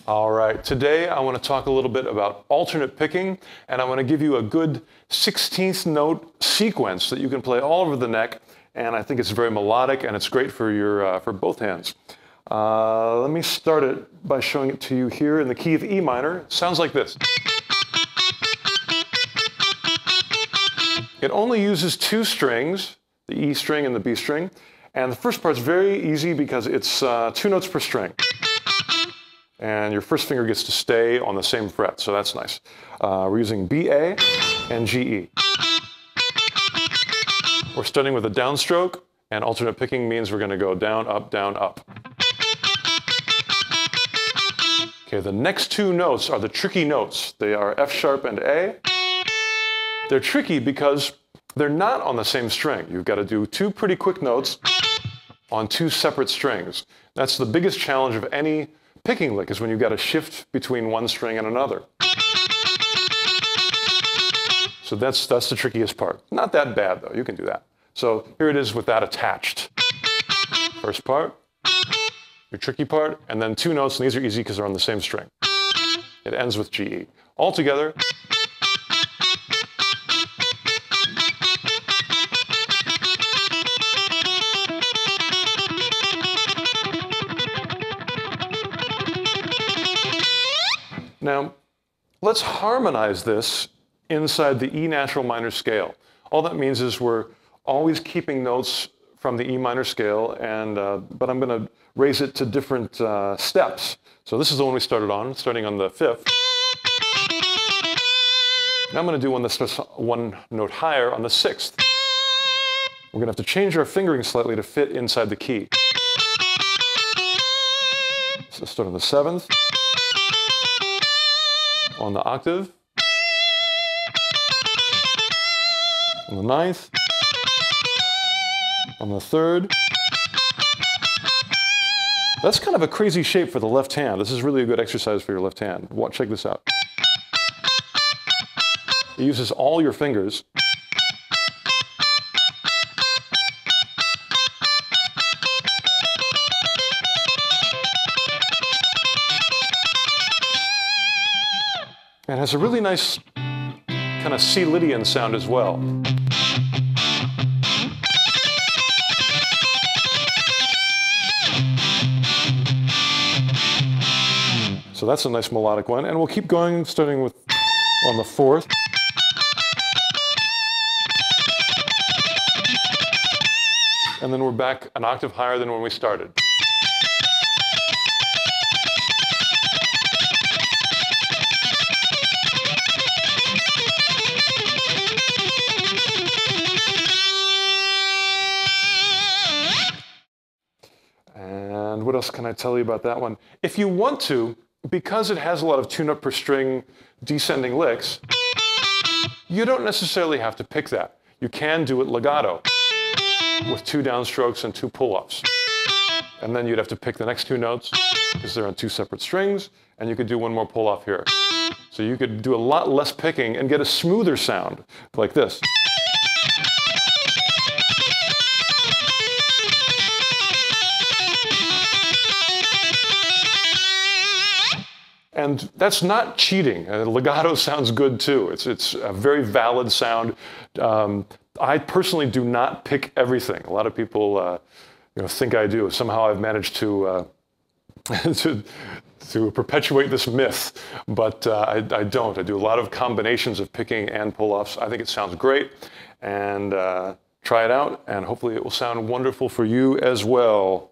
All right, today I want to talk a little bit about alternate picking, and I want to give you a good 16th note sequence that you can play all over the neck, and I think it's very melodic and it's great for your for both hands. Let me start it by showing it to you here in the key of E minor. It sounds like this. It only uses two strings, the E string and the B string, and the first part's very easy because it's 2 notes per string. And your first finger gets to stay on the same fret, so that's nice. We're using B, A, and G, E. We're starting with a downstroke, and alternate picking means we're going to go down, up, down, up. Okay, the next 2 notes are the tricky notes. They are F sharp and A. They're tricky because they're not on the same string. You've got to do 2 pretty quick notes on 2 separate strings. That's the biggest challenge of any picking lick, is when you've got to shift between one string and another. So that's the trickiest part. Not that bad though, you can do that. So here it is with that attached. First part, your tricky part, and then 2 notes, and these are easy because they're on the same string. It ends with G, E. All together. Now, let's harmonize this inside the E natural minor scale. All that means is we're always keeping notes from the E minor scale, and but I'm going to raise it to different steps. So this is the one we started on, starting on the 5th. Now I'm going to do one that starts 1 note higher on the 6th. We're going to have to change our fingering slightly to fit inside the key. So start on the 7th. On the octave, on the 9th, on the 3rd. That's kind of a crazy shape for the left hand. This is really a good exercise for your left hand. Check this out. It uses all your fingers. And has a really nice kind of C Lydian sound as well. So that's a nice melodic one. And we'll keep going, starting with on the 4th. And then we're back an octave higher than when we started. And what else can I tell you about that one? If you want to, because it has a lot of 2 note per string descending licks, you don't necessarily have to pick that. You can do it legato with 2 downstrokes and 2 pull-offs. And then you'd have to pick the next 2 notes because they're on 2 separate strings, and you could do 1 more pull-off here. So you could do a lot less picking and get a smoother sound like this. And that's not cheating. Legato sounds good too. It's a very valid sound. I personally do not pick everything. A lot of people think I do. Somehow I've managed to to perpetuate this myth, but I don't. I do a lot of combinations of picking and pull-offs. I think it sounds great, and try it out, and hopefully it will sound wonderful for you as well.